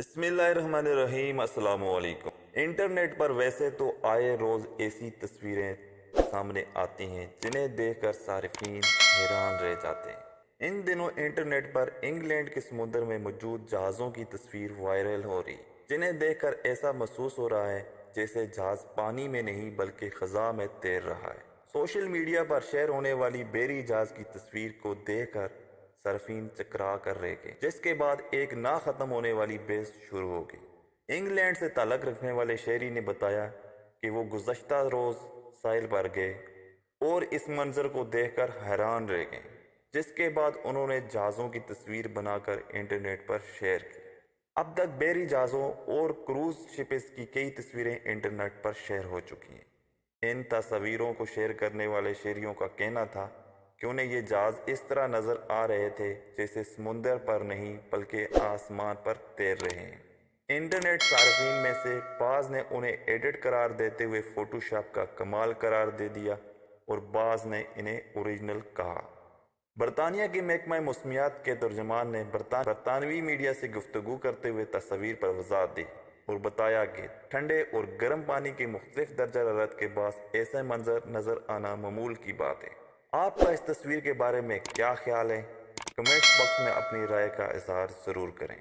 बिस्मिल्लाहिर्रहमानिर्रहीम। अस्सलाम वालेकुम। इंटरनेट पर वैसे तो आए रोज़ ऐसी तस्वीरें सामने आती हैं जिन्हें देखकर सारिफीन हैरान रह जाते हैं। इन दिनों इंटरनेट पर इंग्लैंड के समुद्र में मौजूद जहाज़ों की तस्वीर वायरल हो रही, जिन्हें देखकर ऐसा महसूस हो रहा है जैसे जहाज़ पानी में नहीं बल्कि ख़ज़ा में तैर रहा है। सोशल मीडिया पर शेयर होने वाली बेरी जहाज़ की तस्वीर को देखकर सरफीन चकरा कर रह गए, जिसके बाद एक ना ख़त्म होने वाली बहस शुरू हो गई। इंग्लैंड से ताल्लुक़ रखने वाले शहरी ने बताया कि वो गुज़श्ता रोज़ साहिल पर गए और इस मंज़र को देखकर हैरान रह गए, जिसके बाद उन्होंने जहाज़ों की तस्वीर बनाकर इंटरनेट पर शेयर की। अब तक बेरी जहाज़ों और क्रूज़ शिप्स की कई तस्वीरें इंटरनेट पर शेयर हो चुकी हैं। इन तस्वीरों को शेयर करने वाले शहरियों का कहना था कि उन्हें ये जहाज़ इस तरह नज़र आ रहे थे जैसे समुंदर पर नहीं बल्कि आसमान पर तैर रहे हैं। इंटरनेट सार्फिन में से बाज़ ने उन्हें एडिट करार देते हुए फ़ोटोशॉप का कमाल करार दे दिया और बाज़ ने इन्हें ओरिजिनल कहा। बरतानिया के महकमा मौसमियात के तर्जुमान ने बरतानवी मीडिया से गुफ्तगू करते हुए तस्वीर पर वजाहत दी और बताया कि ठंडे और गर्म पानी के मुख्तलिफ दर्जा हरारत के बाद ऐसा मंजर नज़र आना मामूल की बात है। आपका इस तस्वीर के बारे में क्या ख्याल है? कमेंट बॉक्स में अपनी राय का इजहार ज़रूर करें।